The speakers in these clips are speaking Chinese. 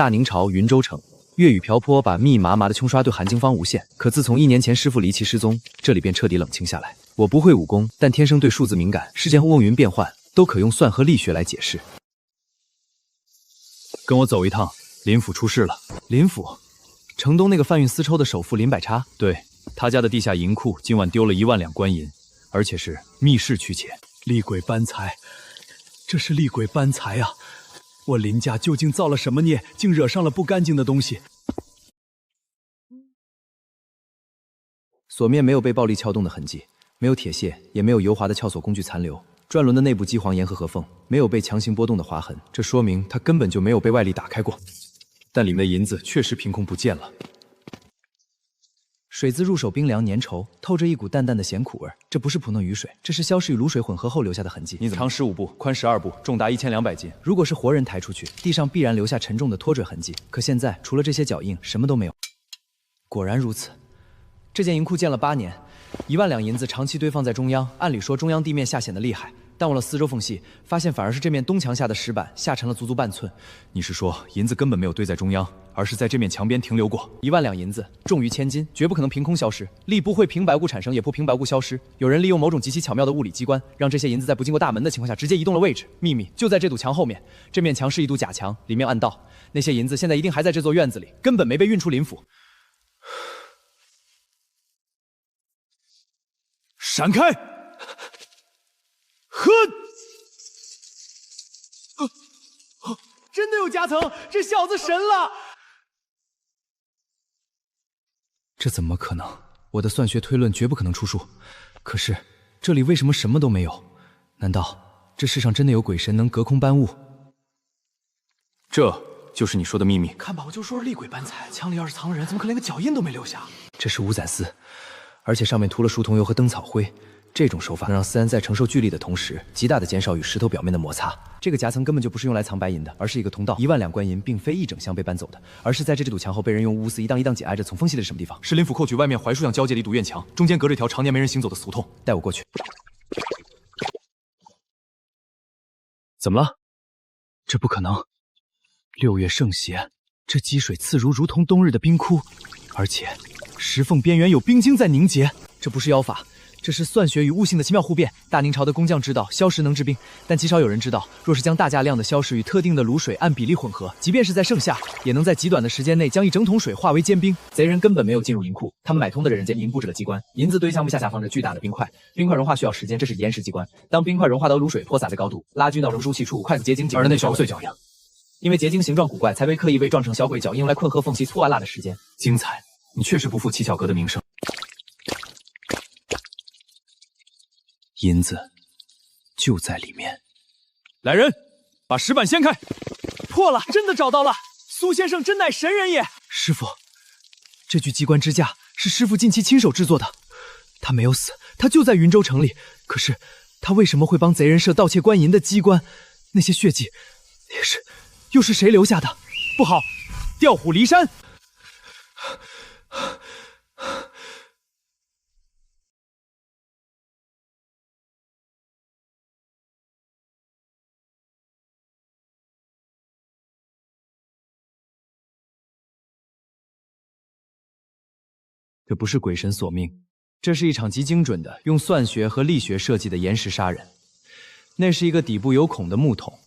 大宁朝云州城，粤语瓢泼把密麻麻的穷刷对韩经方无限。可自从1年前师傅离奇失踪，这里便彻底冷清下来。我不会武功，但天生对数字敏感，世间乌云变幻都可用算和力学来解释。跟我走一趟，林府出事了。林府，城东那个贩运丝绸的首富林百差？对，他家的地下银库今晚丢了1万两官银，而且是密室取钱。厉鬼搬财，这是厉鬼搬财啊！我林家究竟造了什么孽，竟惹上了不干净的东西？锁面没有被暴力撬动的痕迹，没有铁屑，也没有油滑的撬锁工具残留。转轮的内部机簧沿和合缝，没有被强行拨动的划痕，这说明它根本就没有被外力打开过。但里面的银子确实凭空不见了。水渍入手冰凉粘稠，透着一股淡淡的咸苦味。这不是普通雨水，这是消失与卤水混合后留下的痕迹。你怎么长15步，宽12步，重达1200斤。如果是活人抬出去，地上必然留下沉重的拖拽痕迹。可现在除了这些脚印，什么都没有。果然如此，这间银库建了8年，1万两银子长期堆放在中央。按理说中央地面下显得厉害，但望了四周缝隙，发现反而是这面东墙下的石板下沉了足足半寸。你是说银子根本没有堆在中央，而是在这面墙边停留过？1万两银子重于千斤，绝不可能凭空消失。力不会凭白物产生，也不凭白物消失。有人利用某种极其巧妙的物理机关，让这些银子在不经过大门的情况下直接移动了位置。秘密就在这堵墙后面。这面墙是一堵假墙，里面暗道。那些银子现在一定还在这座院子里，根本没被运出林府。闪开！呵！真的有夹层，这小子神了！这怎么可能？我的算学推论绝不可能出数。可是这里为什么什么都没有？难道这世上真的有鬼神能隔空搬物？这就是你说的秘密？看吧，我就说是厉鬼搬财，墙里要是藏人，怎么可能连个脚印都没留下？这是五载丝，而且上面涂了熟桐油和灯草灰。这种手法能让思安在承受巨力的同时，极大的减少与石头表面的摩擦。这个夹层根本就不是用来藏白银的，而是一个通道。1万两官银并非一整箱被搬走的，而是在这堵墙后被人用钨丝一档一档紧挨着从缝隙的什么地方。是林府寇取外面槐树样交界的一堵院墙，中间隔着一条常年没人行走的俗通。带我过去。怎么了？这不可能！6月盛邪，这积水刺如同冬日的冰窟，而且石缝边缘有冰晶在凝结。这不是妖法。这是算学与悟性的奇妙互变。大宁朝的工匠知道消石能制冰，但极少有人知道，若是将大价量的消石与特定的卤水按比例混合，即便是在盛夏，也能在极短的时间内将一整桶水化为坚冰。贼人根本没有进入银库，他们买通的人间银布置了机关，银子堆箱下放着巨大的冰块，冰块融化需要时间，这是延时机关。当冰块融化到卤水泼洒在高度，拉均到融出气处，筷子结晶而那小碎脚印，因为结晶形状古怪，才被刻意伪装成小鬼脚印，用来困合缝隙粗暗辣的时间。精彩，你确实不负七巧阁的名声。银子就在里面。来人，把石板掀开！破了，真的找到了！苏先生真乃神人也！师傅，这具机关支架是师傅近期亲手制作的。他没有死，他就在云州城里。可是他为什么会帮贼人设盗窃官银的机关？那些血迹又是谁留下的？不好，调虎离山！这不是鬼神所命，这是一场极精准的用算学和力学设计的延时杀人。那是一个底部有孔的木桶，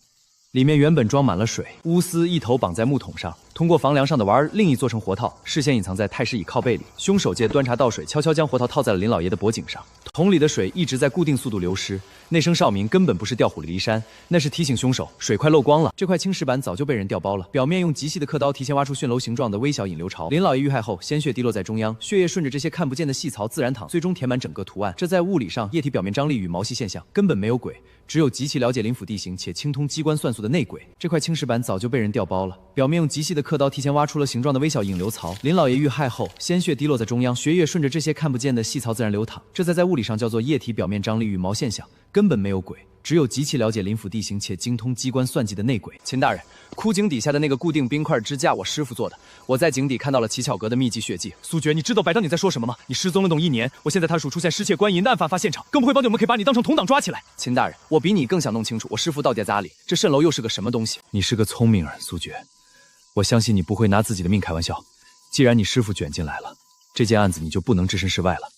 里面原本装满了水，钨丝一头绑在木桶上，通过房梁上的丸另一做成活套，事先隐藏在太师椅靠背里。凶手借端茶倒水，悄悄将活套套在了林老爷的脖颈上。桶里的水一直在固定速度流失，那声哨鸣根本不是调虎离山，那是提醒凶手水快漏光了。这块青石板早就被人调包了，表面用极细的刻刀提前挖出旋楼形状的微小引流槽。林老爷遇害后，鲜血滴落在中央，血液顺着这些看不见的细槽自然淌，最终填满整个图案。这在物理上，液体表面张力与毛细现象，根本没有鬼，只有极其了解林府地形且精通机关算术的内鬼。这块青石板早就被人调包了，表面用极细的刻刀提前挖出了形状的微小引流槽。林老爷遇害后，鲜血滴落在中央，血液顺着这些看不见的细槽自然流淌，这在物理上叫做液体表面张力与毛现象，根本没有鬼，只有极其了解林府地形且精通机关算计的内鬼。秦大人，枯井底下的那个固定冰块支架，我师傅做的。我在井底看到了奇巧阁的秘籍血迹。苏决，你知道白当你在说什么吗？你失踪了1年，我现在他属出现失窃官银的案发现场，更不会保你，我们可以把你当成同党抓起来。秦大人，我比你更想弄清楚我师傅到底在哪里，这蜃楼又是个什么东西？你是个聪明人，苏决。我相信你不会拿自己的命开玩笑。既然你师父卷进来了，这件案子你就不能置身事外了。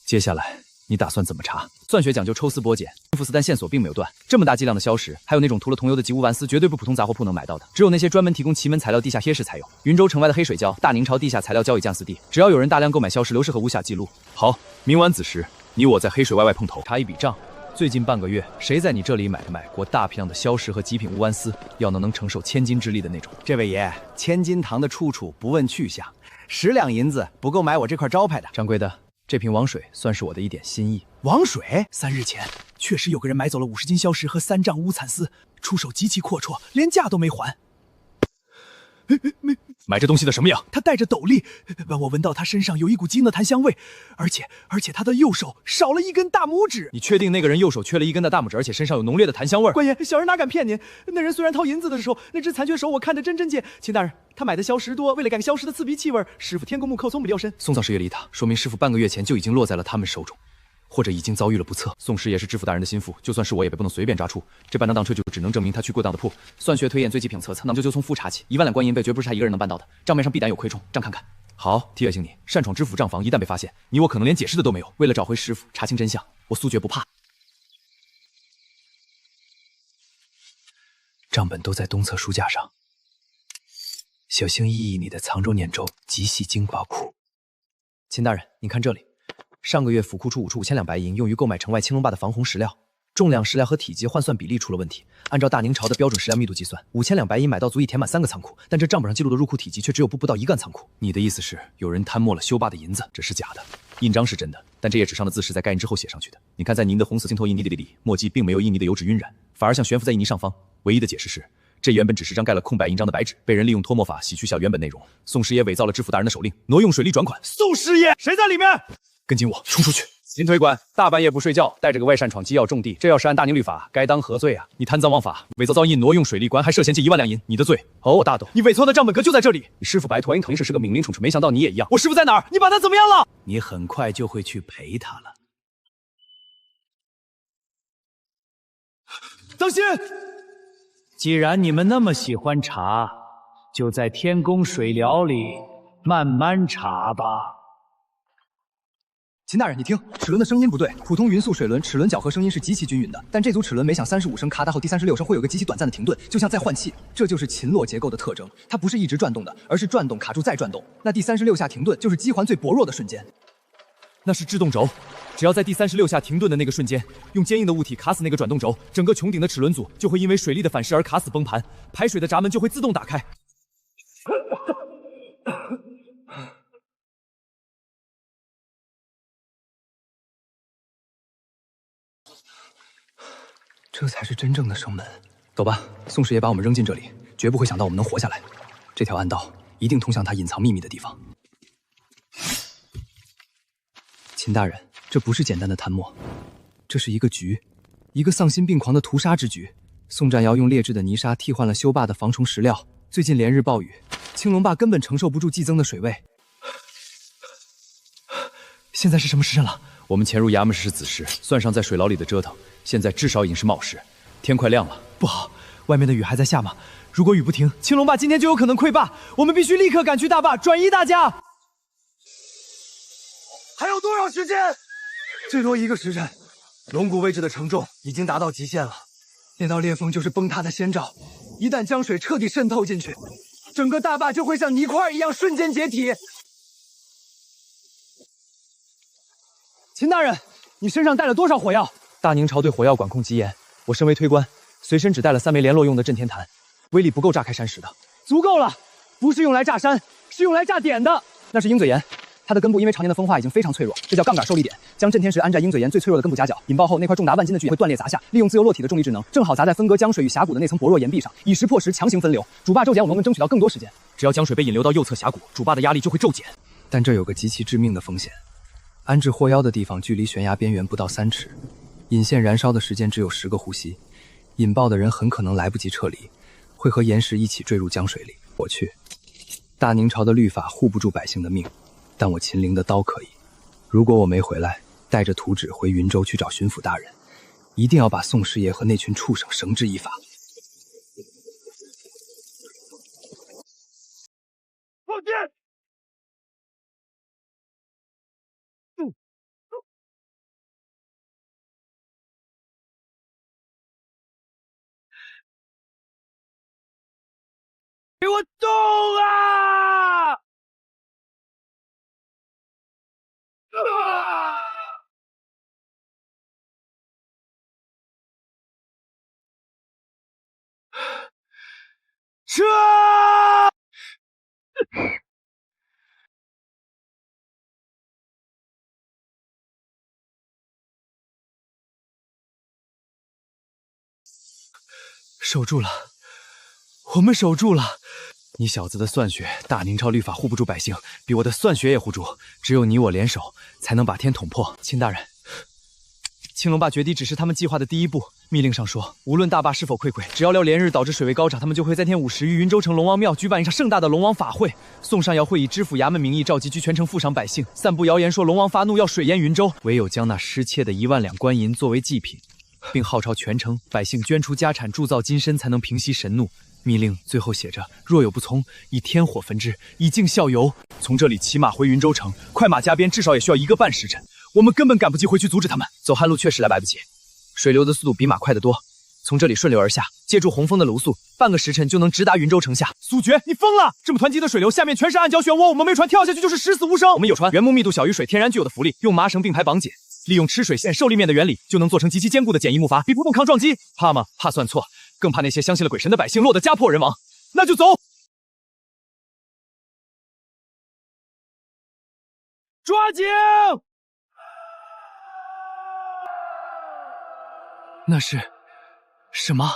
接下来你打算怎么查？算学讲究抽丝剥茧，复丝，但线索并没有断。这么大剂量的硝石，还有那种涂了桐油的吉乌丸丝，绝对不普通杂货铺能买到的，只有那些专门提供奇门材料地下黑市才有。云州城外的黑水窖、大宁朝地下材料交易降四地，只要有人大量购买硝石，流失和无暇记录。好，明晚子时，你我在黑水外碰头，查一笔账。最近半个月，谁在你这里买过大批量的硝石和极品乌丸丝？要能承受千斤之力的那种。这位爷，千金堂的处处不问去向，10两银子不够买我这块招牌的。掌柜的，这瓶王水算是我的一点心意。王水，3日前确实有个人买走了50斤硝石和3丈乌蚕丝，出手极其阔绰，连价都没还。买这东西的什么样？他戴着斗笠，我闻到他身上有一股金的檀香味，而且他的右手少了一根大拇指。你确定那个人右手缺了一根的大拇指，而且身上有浓烈的檀香味？官爷，小人哪敢骗您？那人虽然掏银子的时候，那只残缺手我看得真切。秦大人，他买的硝石多，为了改硝石的刺鼻气味，师傅天公木寇从不留神。宋丧师爷离他，说明师傅半个月前就已经落在了他们手中。或者已经遭遇了不测。宋师爷是知府大人的心腹，就算是我也不能随便抓处。这般当车就只能证明他去过当的铺。算学推演最极品策策，那么就从夫查起。1万两官银贝绝不是他一个人能办到的，账面上必然有亏冲，账看看。好，提醒你，擅闯知府账房，一旦被发现，你我可能连解释的都没有。为了找回师傅，查清真相，我苏绝不怕。账本都在东侧书架上。小心翼翼你的藏州念州极细精宝库。秦大人，您看这里。上个月府库出5处5千两白银，用于购买城外青龙坝的防洪石料。重量、石料和体积换算比例出了问题。按照大宁朝的标准石料密度计算，5千两白银买到足以填满3个仓库，但这账本上记录的入库体积却只有不到1干仓库。你的意思是，有人贪没了修坝的银子？这是假的，印章是真的，但这页纸上的字是在盖印之后写上去的。你看，在您的红色青头印泥里，墨迹并没有印泥的油脂晕染，反而像悬浮在印泥上方。唯一的解释是，这原本只是张盖了空白印章的白纸，被人利用脱墨法洗去下原本内容。宋师爷伪造了知府大人的手令，挪用水利转款。宋师爷，谁在里面？跟紧我，冲出去！金推官，大半夜不睡觉，带着个外擅闯机要种地，这要是按大宁律法，该当何罪啊？你贪赃枉法，伪造造印，挪用水利官，还涉嫌借1万两银，你的罪。哦，大斗，你伪造的账本可就在这里。你师傅白驼鹰腾是个冥灵蠢蠢，没想到你也一样。我师傅在哪儿？你把他怎么样了？你很快就会去陪他了。当心！既然你们那么喜欢茶，就在天宫水疗里慢慢茶吧。秦大人，你听，齿轮的声音不对。普通匀速水轮齿轮搅和声音是极其均匀的，但这组齿轮每响35声，卡打后第36声会有个极其短暂的停顿，就像在换气。这就是秦络结构的特征，它不是一直转动的，而是转动卡住再转动。那第36下停顿就是机环最薄弱的瞬间，那是制动轴。只要在第36下停顿的那个瞬间，用坚硬的物体卡死那个转动轴，整个穹顶的齿轮组就会因为水力的反噬而卡死崩盘，排水的闸门就会自动打开。这才是真正的生门。走吧，宋师爷把我们扔进这里，绝不会想到我们能活下来。这条暗道一定通向他隐藏秘密的地方。秦大人，这不是简单的贪墨，这是一个局，一个丧心病狂的屠杀之局。宋占尧用劣质的泥沙替换了修坝的防虫石料，最近连日暴雨，青龙坝根本承受不住激增的水位。现在是什么时辰了？我们潜入衙门时是子时，算上在水牢里的折腾，现在至少已经是卯时，天快亮了。不好，外面的雨还在下吗？如果雨不停，青龙坝今天就有可能溃坝，我们必须立刻赶去大坝，转移大家。还有多少时间？最多1个时辰。龙骨位置的承重已经达到极限了，那道裂缝就是崩塌的先兆。一旦江水彻底渗透进去，整个大坝就会像泥块一样瞬间解体。秦大人，你身上带了多少火药？大宁朝对火药管控极严，我身为推官，随身只带了3枚联络用的震天弹，威力不够炸开山石的。足够了，不是用来炸山，是用来炸点的。那是鹰嘴岩，它的根部因为常年的风化已经非常脆弱，这叫杠杆受力点。将震天石安在鹰嘴岩最脆弱的根部夹角，引爆后那块重达万斤的巨岩会断裂砸下，利用自由落体的重力智能，正好砸在分割江水与峡谷的那层薄弱岩壁上，以石破石，强行分流。主坝骤减，我们争取到更多时间。只要江水被引流到右侧峡谷，主坝的压力就会骤减。但这有个极其致命的风险。安置祸妖的地方距离悬崖边缘不到3尺，引线燃烧的时间只有10个呼吸，引爆的人很可能来不及撤离，会和岩石一起坠入江水里。我去，大宁朝的律法护不住百姓的命，但我秦陵的刀可以。如果我没回来，带着图纸回云州去找巡抚大人，一定要把宋师爷和那群畜生绳之以法。剑！给我动啊！撤！守住了，我们守住了。你小子的算学，大明朝律法护不住百姓，比我的算学也护住。只有你我联手，才能把天捅破。秦大人，青龙坝决堤只是他们计划的第一步。密令上说，无论大坝是否溃溃，只要连日导致水位高涨，他们就会在天午时于云州城龙王庙举办一场盛大的龙王法会。宋上尧会以知府衙门名义召集居全城富商百姓，散布谣言说龙王发怒要水淹云州，唯有将那失窃的1万两官银作为祭品，并号召全城百姓捐出家产铸造金身，才能平息神怒。密令最后写着：若有不从，以天火焚之，以儆效尤。从这里骑马回云州城，快马加鞭，至少也需要1个半时辰。我们根本赶不及回去阻止他们，走旱路确实来不及。水流的速度比马快得多，从这里顺流而下，借助洪峰的卢速，半个时辰就能直达云州城下。苏决，你疯了！这么湍急的水流，下面全是暗礁漩涡，我们没船跳下去就是十死无生。我们有船，原木密度小于水天然具有的浮力，用麻绳并排绑紧。利用吃水线受力面的原理，就能做成极其坚固的简易木筏，比不动抗撞击。怕吗？怕算错，更怕那些相信了鬼神的百姓落得家破人亡。那就走。抓紧！那是什么？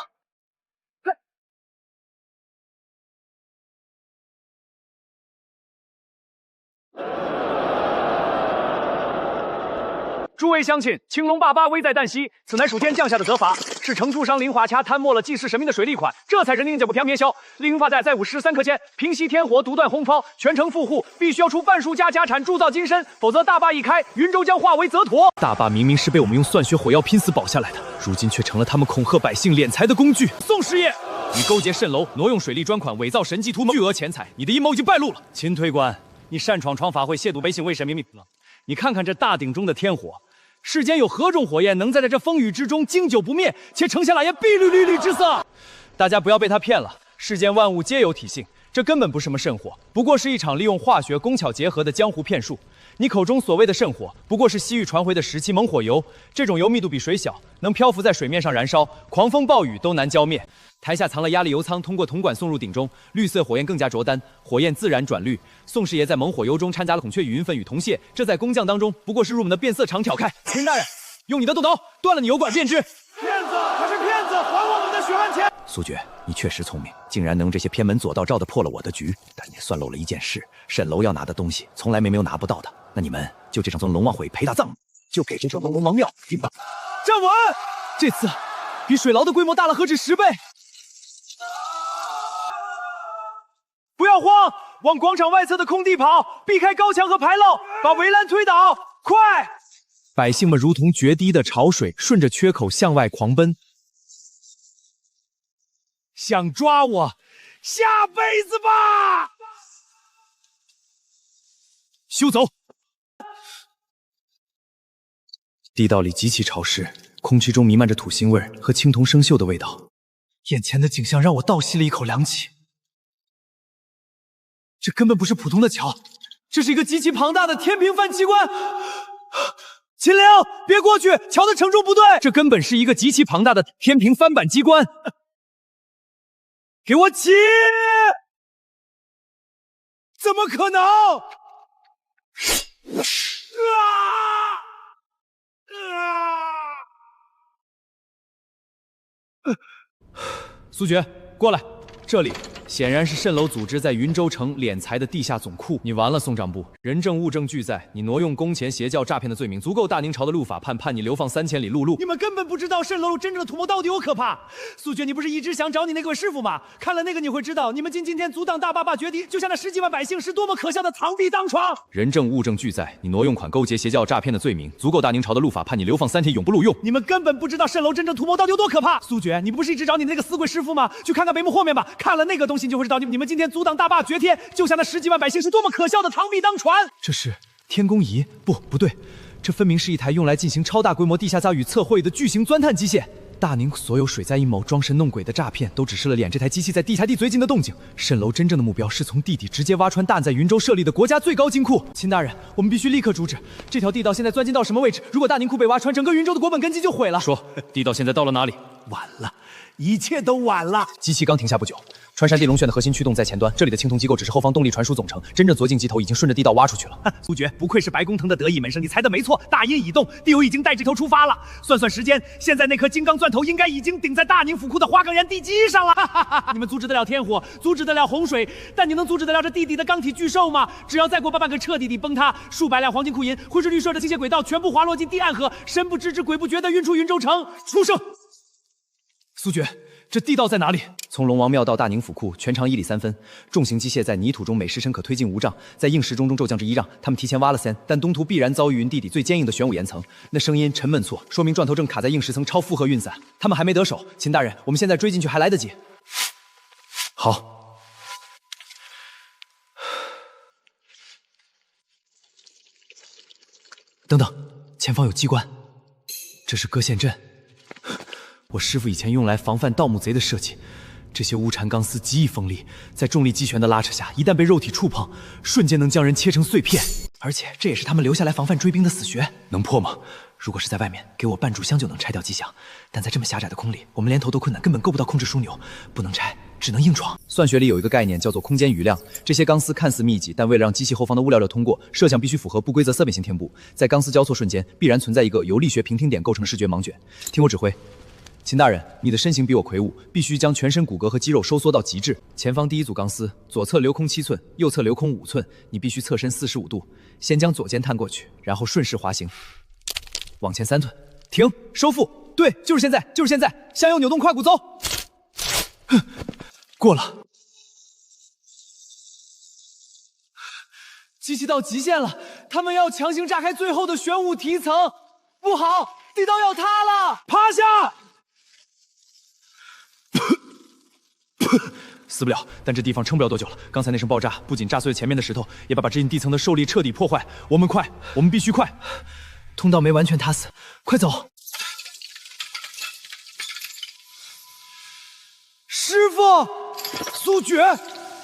诸位乡亲，青龙坝危在旦夕，此乃属天降下的责罚，是城畜商林华掐贪没了祭祀神明的水利款，这才人定价不平免销。令发在5时3刻前，平息天火，独断洪荒，全城富户必须要出半数家家产铸造金身，否则大坝一开，云州将化为泽陀。大坝明明是被我们用算学火药拼死保下来的，如今却成了他们恐吓百姓敛财的工具。宋师爷，你勾结蜃楼，挪用水利专款，伪造神迹图谋巨额钱财，你的阴谋已经败露了。秦推官，你擅闯法会，亵渎百姓为神明命了。你看看这大鼎中的天火。世间有何种火焰能在这风雨之中经久不灭，且呈现了也碧绿之色？大家不要被他骗了，世间万物皆有体性，这根本不是什么圣火，不过是一场利用化学工巧结合的江湖骗术。你口中所谓的圣火，不过是西域传回的17猛火油，这种油密度比水小，能漂浮在水面上燃烧，狂风暴雨都难浇灭。台下藏了压力油舱，通过铜管送入鼎中，绿色火焰更加着丹，火焰自然转绿。宋师爷在猛火油中掺杂了孔雀羽云粉与铜屑，这在工匠当中不过是入门的变色长挑开。秦大人，用你的动刀断了你油管便知。骗子，他是骗子，还我们的血汗钱！苏决，你确实聪明，竟然能用这些偏门左道照的破了我的局。但你算漏了一件事，沈楼要拿的东西，从来没有拿不到的。那你们就这场从龙王会陪他葬，就给这座龙王庙定吧。站稳！这次比水牢的规模大了何止10倍。不要慌，往广场外侧的空地跑，避开高墙和牌楼，把围栏推倒，快！百姓们如同决堤的潮水，顺着缺口向外狂奔。想抓我，下辈子吧！休走！地道里极其潮湿，空气中弥漫着土腥味和青铜生锈的味道。眼前的景象让我倒吸了一口凉气。这根本不是普通的桥，这是一个极其庞大的天平帆机关。秦陵，别过去，桥的承重不对。这根本是一个极其庞大的天平翻板机关。给我起！怎么可能？苏决，过来，这里显然是蜃楼组织在云州城敛财的地下总库。你完了，宋丈部，人证物证俱在，你挪用工钱邪教诈骗的罪名，足够大宁朝的陆法判你流放3000里陆路。你们根本不知道蜃楼真正的图谋到底有可怕。苏决，你不是一直想找你那个师傅吗？看了那个你会知道，你们今天阻挡大坝决堤，就像那10几万百姓是多么可笑的螳臂当床。人证物证俱在，你挪用款勾结邪教诈骗的罪名，足够大宁朝的陆法判你流放3天永不录用。你们根本不知道蜃楼真正图谋到底有多可怕。苏决，你不是一直找你那个死鬼师傅吗？去看看眉目后面吧，看了那个东西信就会知道你们今天阻挡大坝绝天，救下那10几万百姓是多么可笑的螳臂当船。这是天宫仪？不对，这分明是一台用来进行超大规模地下撒与测绘的巨型钻探机械。大宁所有水灾阴谋、装神弄鬼的诈骗，都只是了脸这台机器在地下地最近的动静。蜃楼真正的目标是从地底直接挖穿大在云州设立的国家最高金库。秦大人，我们必须立刻阻止这条地道现在钻进到什么位置？如果大宁库被挖穿，整个云州的国本根基就毁了。说，地道现在到了哪里？晚了，一切都晚了。机器刚停下不久，穿山地龙旋的核心驱动在前端，这里的青铜机构只是后方动力传输总成，真正左进机头已经顺着地道挖出去了。苏爵，不愧是白宫藤的得意门生，你猜的没错，大阴已动，地友已经带这头出发了。算算时间，现在那颗金刚钻头应该已经顶在大宁府库的花岗岩地基上了。你们阻止得了天火，阻止得了洪水，但你能阻止得了这地底的钢体巨兽吗？只要再过半个彻底崩塌，数百辆黄金库银会顺绿色的倾斜轨道全部滑落进地暗河，神不知鬼不觉地运出云州城。出声！苏爵，这地道在哪里？从龙王庙到大宁府库，全长1里3分。重型机械在泥土中每时辰可推进5丈，在硬石中骤降至1丈。他们提前挖了3，但东途必然遭遇云地底最坚硬的玄武岩层。那声音沉闷错，说明钻头正卡在硬石层超负荷运散。他们还没得手。秦大人，我们现在追进去还来得及。好。等等，前方有机关，这是割线阵。我师傅以前用来防范盗墓贼的设计，这些乌缠钢丝极易锋利，在重力击拳的拉扯下，一旦被肉体触碰，瞬间能将人切成碎片。而且这也是他们留下来防范追兵的死穴。能破吗？如果是在外面，给我半炷香就能拆掉机箱，但在这么狭窄的空里，我们连头都困难，根本够不到控制枢纽，不能拆，只能硬闯。算学里有一个概念叫做空间余量，这些钢丝看似密集，但为了让机器后方的物料流通过，设想必须符合不规则色变形天布，在钢丝交错瞬间，必然存在一个由力学平停点构成视觉盲卷。听我指挥。秦大人，你的身形比我魁梧，必须将全身骨骼和肌肉收缩到极致。前方第一组钢丝，左侧留空7寸，右侧留空5寸，你必须侧身45度，先将左肩探过去，然后顺势滑行，往前3寸，停，收腹。对，就是现在，就是现在，向右扭动胯骨走。过了。机器到极限了，他们要强行炸开最后的玄武提层，不好，地道要塌了！趴下！死不了，但这地方撑不了多久了。刚才那声爆炸不仅炸碎了前面的石头，也把这进地层的受力彻底破坏。我们快，我们必须快！通道没完全塌死，快走！师傅，苏爵，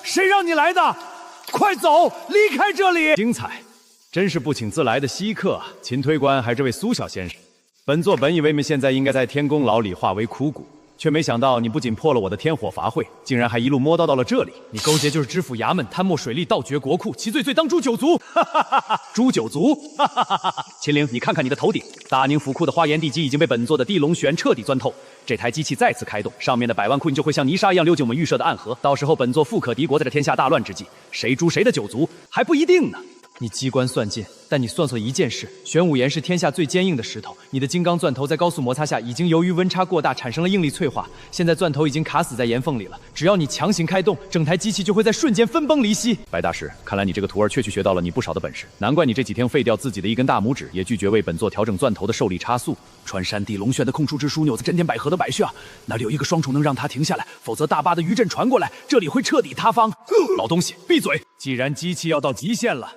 谁让你来的？快走，离开这里！精彩，真是不请自来的稀客啊！秦推官还这位苏小先生，本座本以为你们现在应该在天宫牢里化为枯骨。却没想到你不仅破了我的天火法会，竟然还一路摸到了这里。你勾结就是知府衙门，贪墨水利，盗掘国库，其罪罪当诛九族。哈哈哈哈！诛九族！哈哈哈哈！秦陵，你看看你的头顶，大宁府库的花岩地基已经被本座的地龙旋彻底钻透。这台机器再次开动，上面的百万库银就会像泥沙一样溜进我们预设的暗河。到时候本座富可敌国，在这天下大乱之际，谁诛谁的九族还不一定呢。你机关算尽，但你算错一件事：玄武岩是天下最坚硬的石头，你的金刚钻头在高速摩擦下，已经由于温差过大产生了应力脆化，现在钻头已经卡死在岩缝里了。只要你强行开动，整台机器就会在瞬间分崩离析。白大师，看来你这个徒儿确学到了你不少的本事，难怪你这几天废掉自己的一根大拇指，也拒绝为本座调整钻头的受力差速。穿山地龙旋的空出之枢纽在真天百合的百穴，那里有一个双重能让它停下来，否则大坝的余震传过来，这里会彻底塌方。老东西，闭嘴！既然机器要到极限了，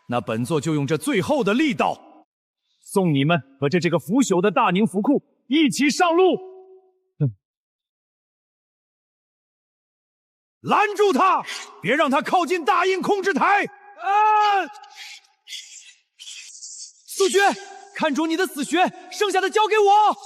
那本座就用这最后的力道，送你们和这个腐朽的大宁府库一起上路。拦住他，别让他靠近大印控制台！苏爵，看准你的死穴，剩下的交给我。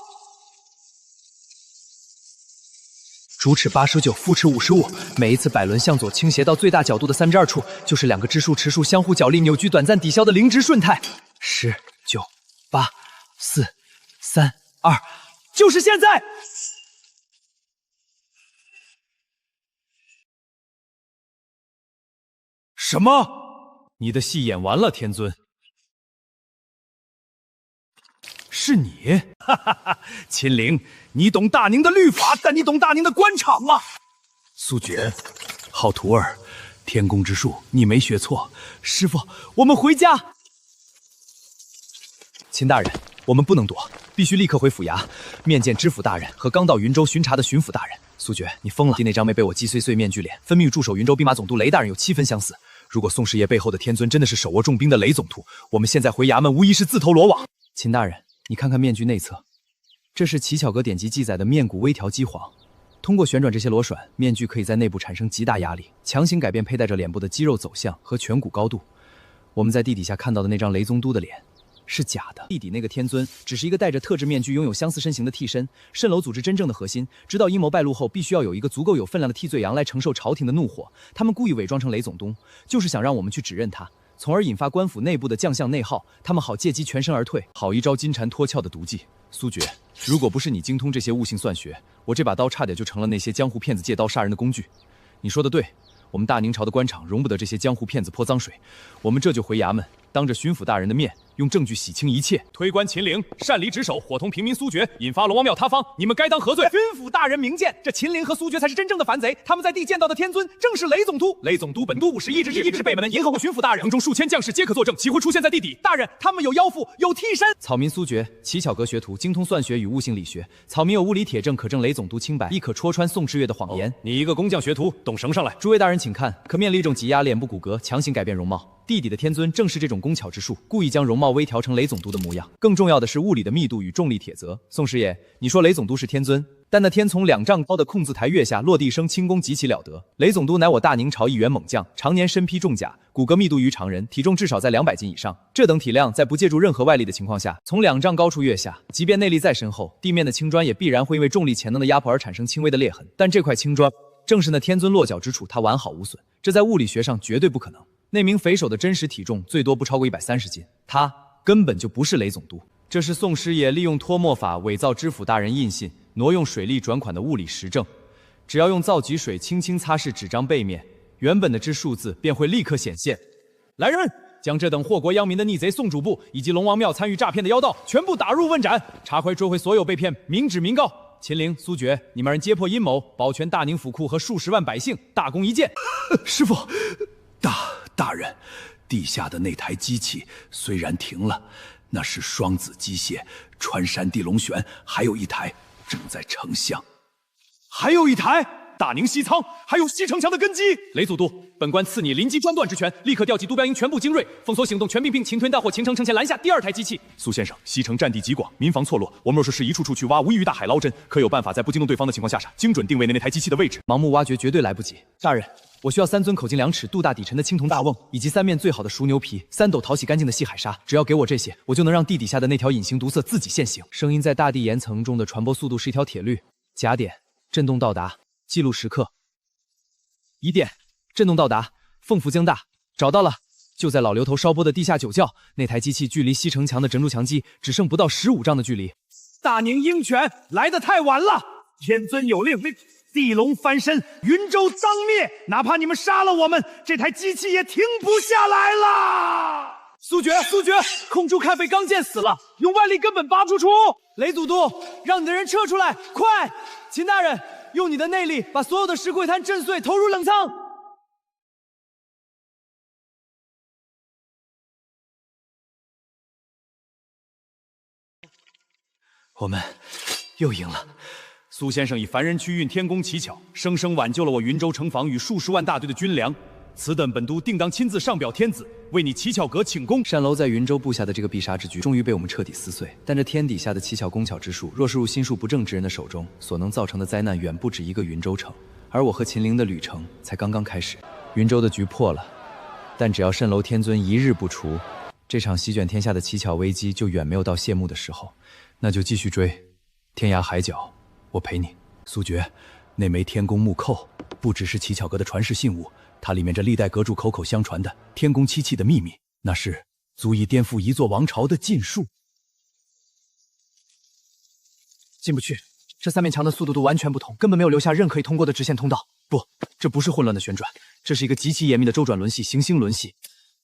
主尺89，副尺55，每一次摆轮向左倾斜到最大角度的2/3处，就是2个支数、持数相互角力、扭矩短暂抵消的零值顺态。10、9、8、4、3、2，就是现在！什么？你的戏演完了，天尊。是你，哈哈哈！秦陵，你懂大宁的律法，但你懂大宁的官场吗？苏爵，好徒儿，天宫之术你没学错。师傅，我们回家。秦大人，我们不能躲，必须立刻回府衙，面见知府大人和刚到云州巡查的巡抚大人。苏决，你疯了！那张没被我击碎面具脸，分明与驻守云州兵马总督雷大人有7分相似。如果宋师爷背后的天尊真的是手握重兵的雷总督，我们现在回衙门无疑是自投罗网。秦大人，你看看面具内侧，这是乞巧阁典籍记载的面骨微调机簧。通过旋转这些螺栓，面具可以在内部产生极大压力，强行改变佩戴者脸部的肌肉走向和颧骨高度。我们在地底下看到的那张雷总督的脸是假的，地底那个天尊只是一个戴着特制面具、拥有相似身形的替身。蜃楼组织真正的核心，直到阴谋败露后，必须要有一个足够有分量的替罪羊来承受朝廷的怒火。他们故意伪装成雷总督，就是想让我们去指认他，从而引发官府内部的将相内耗，他们好借机全身而退。好一招金蝉脱壳的毒计，苏决！如果不是你精通这些悟性算学，我这把刀差点就成了那些江湖骗子借刀杀人的工具。你说的对，我们大宁朝的官场容不得这些江湖骗子泼脏水，我们这就回衙门，当着巡抚大人的面，用证据洗清一切。推官秦陵擅离职守，伙同平民苏决，引发龙王庙塌方，你们该当何罪？巡抚大人明鉴，这秦陵和苏决才是真正的反贼，他们在地见到的天尊正是雷总督。雷总督本都武士一直北门迎候巡抚大人，城中数千将士皆可作证，岂会出现在地底？大人，他们有妖妇，有替身。草民苏决，乞巧阁学徒，精通算学与悟性理学。草民有物理铁证可证雷总督清白，亦可戳穿宋之月的谎言。你一个工匠学徒，懂绳上来。诸位大人请看，可面临一种挤压脸部骨骼，强行改变容貌。地底的天尊正是这种工巧之术，故意将容貌微调成雷总督的模样。更重要的是物理的密度与重力铁则。宋师爷，你说雷总督是天尊，但那天从2丈高的控字台跃下，落地声轻功极其了得。雷总督乃我大宁朝一员猛将，常年身披重甲，骨骼密度于常人，体重至少在200斤以上。这等体量，在不借助任何外力的情况下，从2丈高处跃下，即便内力再深厚，地面的青砖也必然会因为重力潜能的压迫而产生轻微的裂痕。但这块青砖正是那天尊落脚之处，它完好无损，这在物理学上绝对不可能。那名匪首的真实体重最多不超过130斤，他根本就不是雷总督。这是宋师爷利用脱墨法伪造知府大人印信，挪用水力转款的物理实证。只要用皂基水轻轻擦拭纸张背面，原本的之数字便会立刻显现。来人，将这等祸国殃民的逆贼宋主簿以及龙王庙参与诈骗的妖道全部打入问斩，查回追回所有被骗，明指明告。秦陵、苏决，你们人揭破阴谋，保全大宁府库和数十万百姓，大功一件。师傅，大人，地下的那台机器虽然停了，那是双子机械，穿山地龙旋，还有一台正在成像，还有一台大宁西仓，还有西城墙的根基。雷祖都，本官赐你临机专断之权，立刻调集督标营全部精锐，封锁行动全并擒吞大获秦城城前拦下第2台机器。苏先生，西城占地极广，民房错落，我们若是一处处去挖，无异于大海捞针，可有办法在不惊动对方的情况下，精准定位那台机器的位置？盲目挖掘绝对来不及。大人，我需要3尊口径2尺、肚大底沉的青铜大瓮，以及3面最好的熟牛皮，3斗淘洗干净的细海沙。只要给我这些，我就能让地底下的那条隐形毒色自己现形。声音在大地岩层中的传播速度是一条铁律。甲点，震动到达，记录时刻。乙点，震动到达，凤幅增大。找到了，就在老刘头烧波的地下酒窖，那台机器距离西城墙的整筑墙基只剩不到15丈的距离。大宁鹰犬来得太晚了，天尊有令，地龙翻身，云州脏灭，哪怕你们杀了我们，这台机器也停不下来了。苏决，空中看匪刚健死了，用外力根本拔不出。雷祖都，让你的人撤出来，快！秦大人，用你的内力把所有的石柜滩震碎，投入冷仓。我们又赢了。苏先生以凡人驱运天宫奇巧，生生挽救了我云州城防与数十万大队的军粮。此等本都定当亲自上表天子，为你乞巧阁请功。单楼在云州布下的这个必杀之局，终于被我们彻底撕碎。但这天底下的奇巧工巧之术，若是入心术不正之人的手中，所能造成的灾难远不止一个云州城。而我和秦陵的旅程才刚刚开始。云州的局破了，但只要蜃楼天尊一日不除，这场席卷天下的奇巧危机就远没有到谢幕的时候。那就继续追，天涯海角，我陪你。苏决，那枚天宫木扣不只是乞巧阁的传世信物，它里面这历代阁主口口相传的天宫七器的秘密，那是足以颠覆一座王朝的禁术。进不去，这3面墙的速度都完全不同，根本没有留下任可以通过的直线通道。不，这不是混乱的旋转，这是一个极其严密的周转轮系，行星轮系。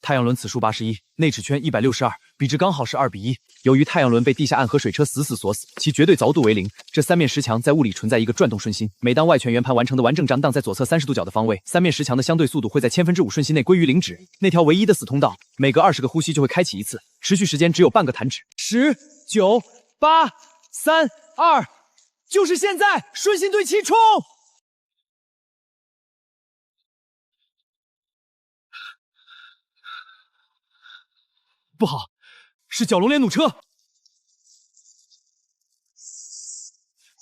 太阳轮此数81，内齿圈162，比值刚好是2:1。由于太阳轮被地下暗河水车死锁死，其绝对凿度为0。这3面石墙在物理存在一个转动顺心，每当外圈圆盘完成的完整张荡在左侧30度角的方位，3面石墙的相对速度会在5%瞬息内归于0值。那条唯一的死通道，每隔20个呼吸就会开启一次，持续时间只有半个弹指。10、9、8、3、2，就是现在！顺心对齐冲！不好，是角龙连弩车。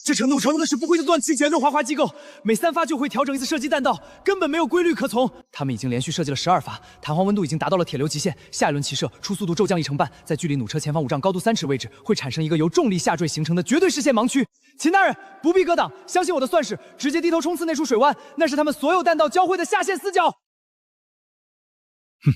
这程弩车用的是不规则断气旋转滑滑机构，每3发就会调整一次射击弹道，根本没有规律可从。他们已经连续射击了12发，弹簧温度已经达到了铁流极限。下一轮齐射，初速度骤降1成半，在距离弩车前方5丈、高度3尺位置，会产生一个由重力下坠形成的绝对视线盲区。秦大人，不必格挡，相信我的算式，直接低头冲刺那处水湾，那是他们所有弹道交汇的下线死角。哼。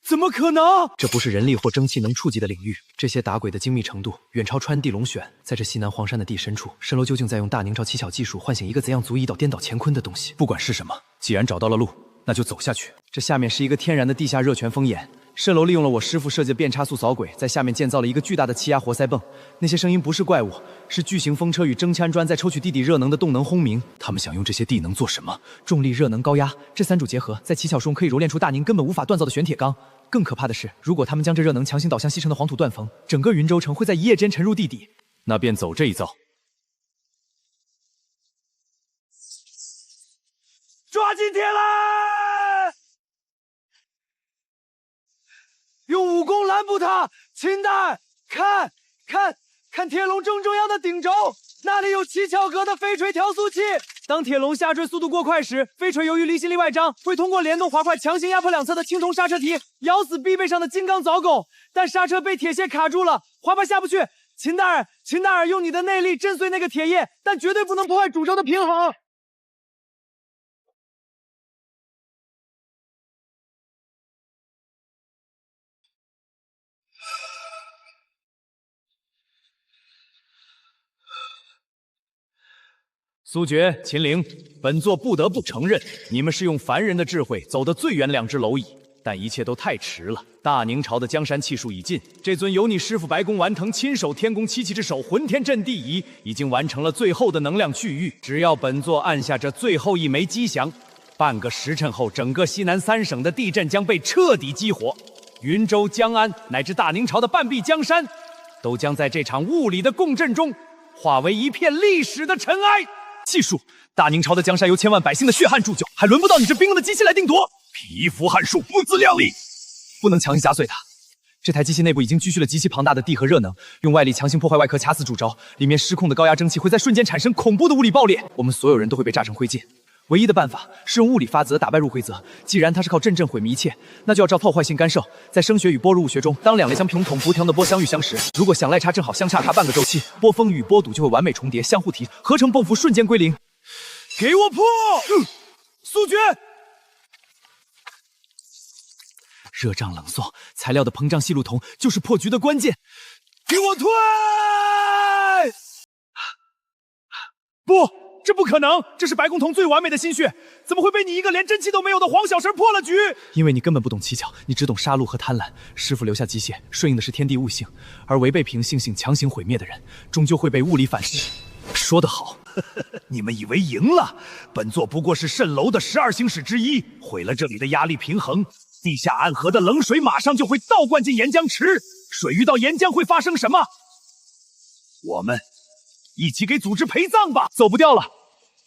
怎么可能？这不是人力或蒸汽能触及的领域。这些打鬼的精密程度远超川地龙选。在这西南黄山的地深处，蜃楼究竟在用大宁朝七巧技术唤醒一个怎样足以一倒颠倒乾坤的东西？不管是什么，既然找到了路，那就走下去。这下面是一个天然的地下热泉风眼。蜃楼利用了我师傅设计的变差速扫轨，在下面建造了一个巨大的气压活塞泵。那些声音不是怪物，是巨型风车与蒸氙砖在抽取地底热能的动能轰鸣。他们想用这些地能做什么？重力、热能、高压，这3种结合，在七巧中可以揉炼出大宁根本无法锻造的玄铁钢。更可怕的是，如果他们将这热能强行导向西城的黄土断层，整个云州城会在一夜间沉入地底。那便走这一遭。抓紧铁来！用武功拦捕他！秦大人，看铁笼正中央的顶轴，那里有七巧格的飞锤调速器。当铁笼下坠速度过快时，飞锤由于离心力外张，会通过联动滑块强行压迫两侧的青铜刹车蹄，咬死臂背上的金刚凿狗。但刹车被铁屑卡住了，滑把下不去。秦大人，用你的内力震碎那个铁叶，但绝对不能破坏主轴的平衡。苏决、秦陵，本座不得不承认，你们是用凡人的智慧走得最远2只蝼蚁，但一切都太迟了。大宁朝的江山气数已尽，这尊由你师傅白宫顽藤亲手天宫七器之首浑天震地仪，已经完成了最后的能量去域。只要本座按下这最后一枚机响，半个时辰后，整个西南3省的地震将被彻底激活，云州、江安乃至大宁朝的半壁江山，都将在这场物理的共振中化为一片历史的尘埃。技术，大宁朝的江山由千万百姓的血汗铸就，还轮不到你这冰冷的机器来定夺。匹夫撼树，不自量力，不能强行砸碎它。这台机器内部已经积蓄了极其庞大的地和热能，用外力强行破坏外壳，卡死主轴，里面失控的高压蒸汽会在瞬间产生恐怖的物理爆裂，我们所有人都会被炸成灰烬。唯一的办法是用物理法则打败入灰则。既然它是靠阵阵毁灭一切，那就要照破坏性干涉。在声学与波入物学中，当2类相平统不同的波相遇相识，如果响赖差正好相差它半个周期，波峰与波堵就会完美重叠，相互提，合成泵幅瞬间归零。给我破！速决！热胀冷缩，材料的膨胀细路铜就是破局的关键。给我退！不，这不可能！这是白宫童最完美的心血，怎么会被你一个连真气都没有的黄小神破了局？因为你根本不懂七巧，你只懂杀戮和贪婪。师傅留下机械，顺应的是天地物性，而违背平性性强行毁灭的人，终究会被物理反噬。说得好，你们以为赢了？本座不过是蜃楼的12星矢之一，毁了这里的压力平衡，地下暗河的冷水马上就会倒灌进岩浆池，水遇到岩浆会发生什么？我们一起给组织陪葬吧！走不掉了，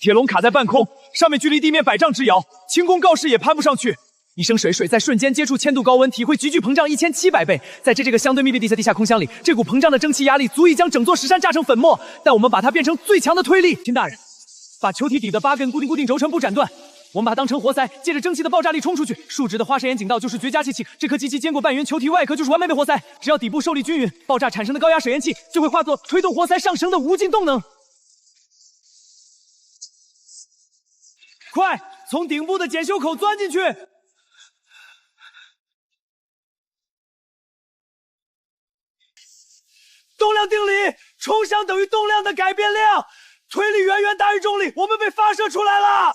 铁笼卡在半空，上面距离地面100丈之遥，轻功告示也攀不上去。一升水在瞬间接触1000度高温，体会急剧膨胀1700倍。在这个相对密闭地下空箱里，这股膨胀的蒸汽压力足以将整座石山炸成粉末，但我们把它变成最强的推力。秦大人，把球体底的8根固定轴承部斩断，我们把它当成活塞，借着蒸汽的爆炸力冲出去。竖直的花式岩井道就是绝佳机器，这颗机器坚过半圆球体外壳就是完美的活塞，只要底部受力均匀，爆炸产生的高压水烟气就会化作推动活塞上升的无尽动能。快，从顶部的检修口钻进去！动量定理，冲向等于动量的改变量，推力远远大于重力，我们被发射出来了。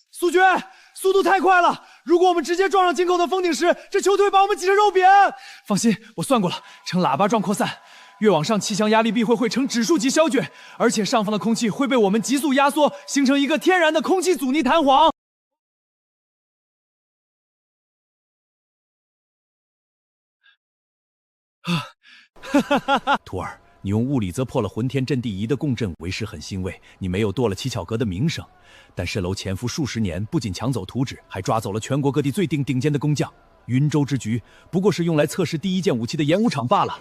苏决，速度太快了，如果我们直接撞上井口的封顶时，这球体把我们挤成肉扁。放心，我算过了，呈喇叭状扩散，越往上气象压力臂会呈指数级消卷，而且上方的空气会被我们急速压缩，形成一个天然的空气阻尼弹簧。徒儿，你用物理则破了浑天阵地仪的共振，为师很欣慰。你没有堕了七巧阁的名声，但蜃楼潜伏数十年，不仅抢走图纸，还抓走了全国各地最顶尖的工匠。云州之局不过是用来测试第一件武器的演武场罢了。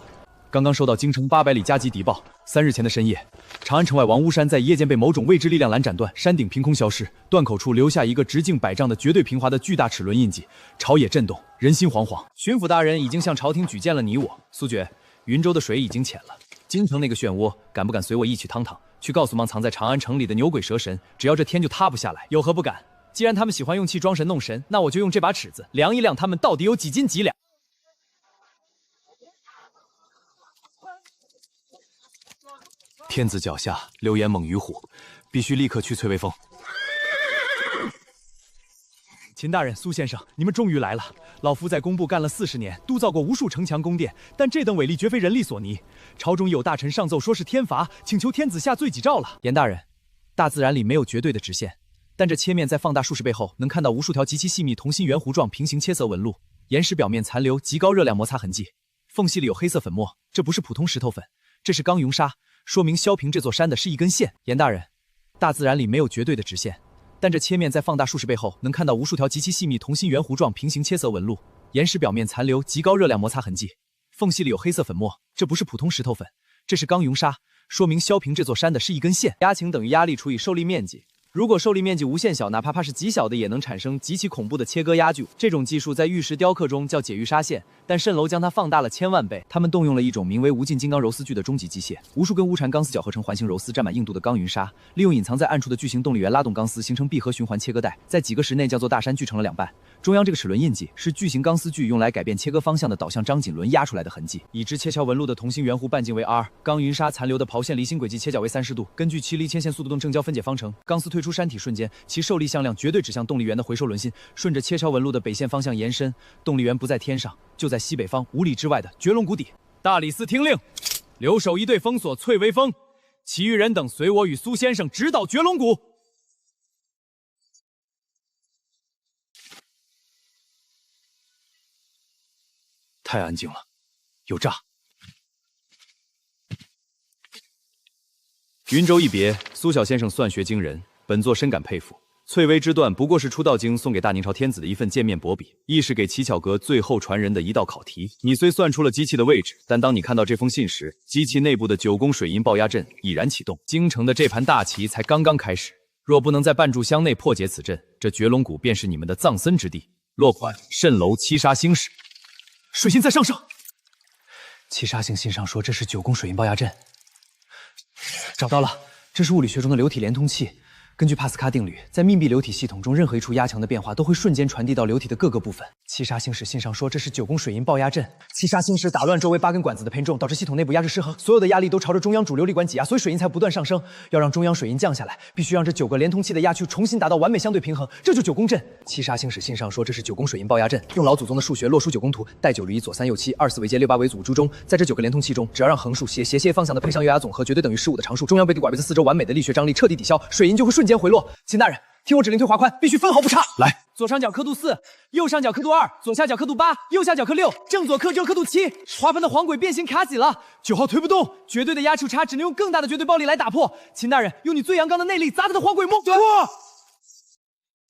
刚刚收到京城800里加急敌报，3日前的深夜，长安城外王屋山在一夜间被某种未知力量拦斩断，山顶凭空消失，断口处留下一个直径100丈的绝对平滑的巨大齿轮印记，朝野震动，人心惶惶。巡抚大人已经向朝廷举荐了你我。苏爵，云州的水已经浅了，京城那个漩涡，敢不敢随我一起趟趟，去告诉藏在长安城里的牛鬼蛇神，只要这天就塌不下来，有何不敢？既然他们喜欢用气装神弄神，那我就用这把尺子量一量他们到底有几斤几两。天子脚下，流言猛于虎，必须立刻去翠微峰。秦大人、苏先生，你们终于来了。老夫在工部干了40年，督造过无数城墙宫殿，但这等伟力绝非人力所拟。朝中有大臣上奏说是天罚，请求天子下罪己诏了。严大人，大自然里没有绝对的直线，但这切面在放大数十倍后，能看到无数条极其细密、同心圆弧状平行切色纹路。岩石表面残留极高热量摩擦痕迹，缝隙里有黑色粉末，这不是普通石头粉，这是钢熔砂。说明削平这座山的是一根线。严大人，大自然里没有绝对的直线，但这切面在放大数十倍后，能看到无数条极其细密、同心圆弧状平行切色纹路。岩石表面残留极高热量摩擦痕迹，缝隙里有黑色粉末，这不是普通石头粉，这是钢熔砂。说明削平这座山的是一根线。压情等于压力除以受力面积。如果受力面积无限小，哪怕是极小的，也能产生极其恐怖的切割压锯。这种技术在玉石雕刻中叫解玉砂线，但蜃楼将它放大了1000万倍。他们动用了一种名为无尽金刚柔丝锯的终极机械，无数根乌缠钢丝绞合成环形柔丝，占满硬度的钢云砂，利用隐藏在暗处的巨型动力源拉动钢丝，形成闭合循环切割带，在几个时内将座大山锯成了2半。中央这个齿轮印记是巨型钢丝锯用来改变切割方向的导向张紧轮压出来的痕迹。已知切削纹路的同心圆弧半径为 r， 钢云砂残留的刨线离心轨迹切角为30度。根据7离切线速度动正交分解方程，钢丝退出山体瞬间，其受力向量绝对指向动力源的回收轮心，顺着切削纹路的北线方向延伸，动力源不在天上，就在西北方5里之外的绝龙谷底。大理寺听令，留守一队封锁翠微峰，其余人等随我与苏先生直捣绝龙谷。太安静了，有诈！云州一别，苏小先生算学惊人，本座深感佩服。翠微之段不过是出道经送给大宁朝天子的一份见面薄笔，亦是给齐巧阁最后传人的一道考题。你虽算出了机器的位置，但当你看到这封信时，机器内部的9宫水银爆压阵已然启动，京城的这盘大棋才刚刚开始。若不能在半炷香内破解此阵，这绝龙谷便是你们的葬身之地。落款：蜃楼七杀星矢。水银在上升。七杀星信上说这是9宫水银爆压阵。找到了，这是物理学中的流体连通器。根据帕斯卡定律，在密闭流体系统中，任何一处压强的变化都会瞬间传递到流体的各个部分。七杀星矢信上说这是9宫水银爆压阵。七杀星矢打乱周围8根管子的偏重，导致系统内部压制失衡，所有的压力都朝着中央主流力管挤压，所以水银才不断上升。要让中央水银降下来，必须让这9个连通器的压区重新达到完美相对平衡，这就9宫阵。七杀星矢信上说这是9宫水银爆压阵，用老祖宗的数学落书9宫图，带9律一左3右7，24为界6 8为祖诸中，在这9个连通器中，只要让横竖斜方向的配相月压总和绝对等于15的常数，中央被地拐位的4周完美的力学张力彻底抵消，水银就会瞬间回落。秦大人，听我指令推滑宽，必须分毫不差。来，左上角刻度4，右上角刻度2，左下角刻度8，右下角刻6，正左刻刻度7。滑盘的黄轨变形卡紧了，9号推不动，绝对的压触差只能用更大的绝对暴力来打破。秦大人，用你最阳刚的内力砸他的黄轨梦。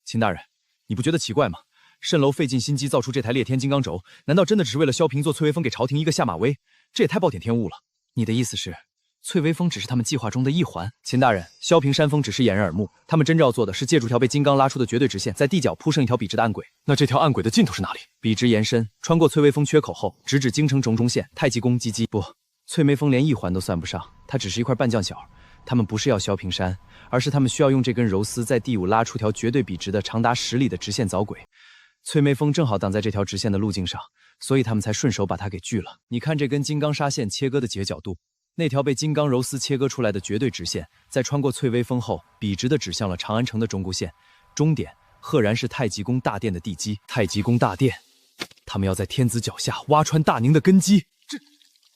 秦大人，你不觉得奇怪吗？蜃楼费尽心机造出这台裂天金刚轴，难道真的只是为了削平做翠微峰给朝廷一个下马威？这也太暴殄天物了。你的意思是？翠微峰只是他们计划中的一环。秦大人，削平山峰只是掩人耳目，他们真正要做的是借助条被金刚拉出的绝对直线，在地角铺上一条笔直的暗轨。那这条暗轨的尽头是哪里？笔直延伸，穿过翠微峰缺口后，直指京城种种线、太极宫、鸡鸡。不，翠微峰连一环都算不上，它只是一块半降角。他们不是要削平山，而是他们需要用这根柔丝在第5拉出条绝对笔直的长达10里的直线凿轨。翠微峰正好挡在这条直线的路径上，所以他们才顺手把它给锯了。你看这根金刚砂线切割的几个角度。那条被金刚柔丝切割出来的绝对直线，在穿过翠微峰后，笔直的指向了长安城的中轴线，终点赫然是太极宫大殿的地基。太极宫大殿，他们要在天子脚下挖穿大宁的根基。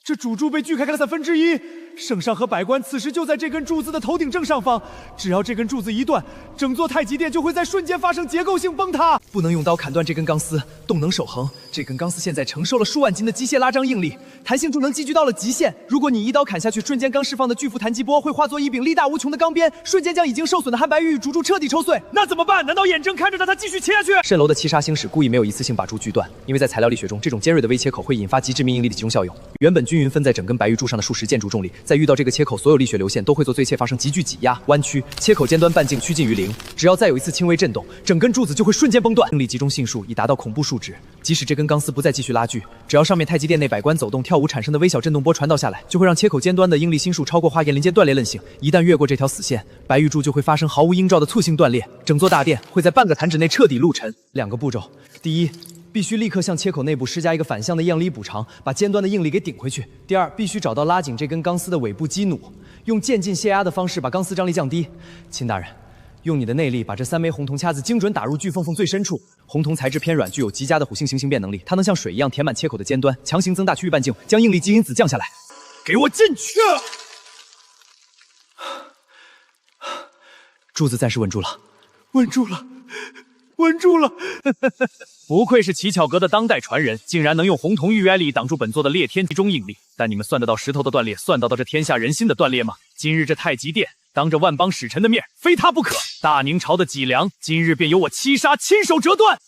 这主柱被锯开了1/3，圣上和百官此时就在这根柱子的头顶正上方，只要这根柱子一断，整座太极殿就会在瞬间发生结构性崩塌。不能用刀砍断这根钢丝，动能守恒。这根钢丝现在承受了数万斤的机械拉张应力，弹性助能积聚到了极限。如果你一刀砍下去，瞬间刚释放的巨幅弹击波会化作一柄力大无穷的钢鞭，瞬间将已经受损的汉白玉竹柱彻底抽碎。那怎么办？难道眼睁看着它继续切下去？蜃楼的七杀星矢故意没有一次性把柱锯断，因为在材料力学中，这种尖锐的微切口会引发极致命应力的集中效用。原本均匀分在整根白玉柱上的数十件柱重力，在遇到这个切口，所有力学流线都会做最切发生急剧挤压、弯曲，切口尖端半径趋近于零。只要再有一次轻微震动，整根柱子就会瞬间崩断。应力集中系数已达到恐怖数值，即使这根钢丝不再继续拉锯，只要上面太极殿内百官走动跳舞产生的微小震动波传导下来，就会让切口尖端的应力心数超过花岩林间断裂韧性。一旦越过这条死线，白玉柱就会发生毫无映照的促性断裂，整座大殿会在半个弹指内彻底陆沉。2个步骤，第一，必须立刻向切口内部施加一个反向的应力补偿，把尖端的应力给顶回去。第二，必须找到拉紧这根钢丝的尾部激弩，用渐进泄压的方式把钢丝张力降低。秦大人，用你的内力把这3枚红铜掐子精准打入巨缝缝最深处。红铜材质偏软，具有极佳的虎性形变能力，它能像水一样填满切口的尖端，强行增大区域半径，将应力基因子降下来。给我进去！柱子暂时稳住了，稳住了，稳住了！不愧是奇巧阁的当代传人，竟然能用红铜预言力挡住本座的裂天集中应力。但你们算得到石头的断裂，算得到这天下人心的断裂吗？今日这太极殿，当着万邦使臣的面，非他不可。大宁朝的脊梁，今日便由我七杀亲手折断。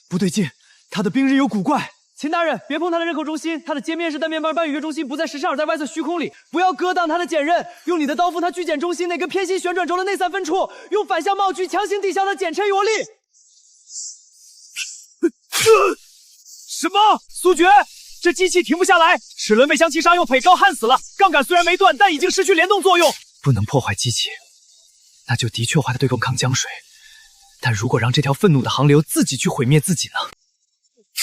不对劲，他的兵刃有古怪。秦大人，别碰他的刃口中心，他的截面是单面瓣半羽月中心不在时上，而在外侧虚空里。不要割当他的剪刃，用你的刀锋他锯剪中心那根偏心旋转轴的内散分处，用反向帽锯强行抵消他剪抻余力。什么？苏决，这机器停不下来，齿轮被香七杀用腿高焊死了，杠杆虽然没断，但已经失去联动作用。不能破坏机器，那就的确坏的对抗江水。但如果让这条愤怒的航流自己去毁灭自己呢？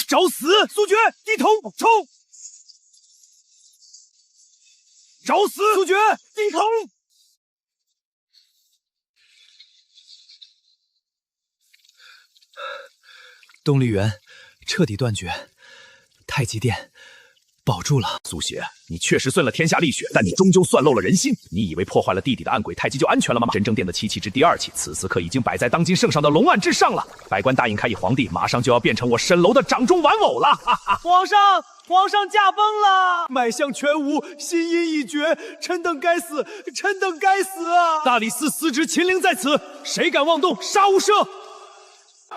找死！苏决，低头冲！找死！苏决，低头！动力源彻底断绝，太极殿保住了。苏邪，你确实碎了天下力学，但你终究算漏了人心。你以为破坏了地底的暗鬼太极就安全了吗？真正殿的7器之第2器，此时刻已经摆在当今圣上的龙案之上了。百官答应开义皇帝，马上就要变成我蜃楼的掌中玩偶了。哈哈！皇上驾崩了！脉象全无，心音已绝，臣等该死，臣等该死啊！大理寺司职秦陵在此，谁敢妄动，杀无赦！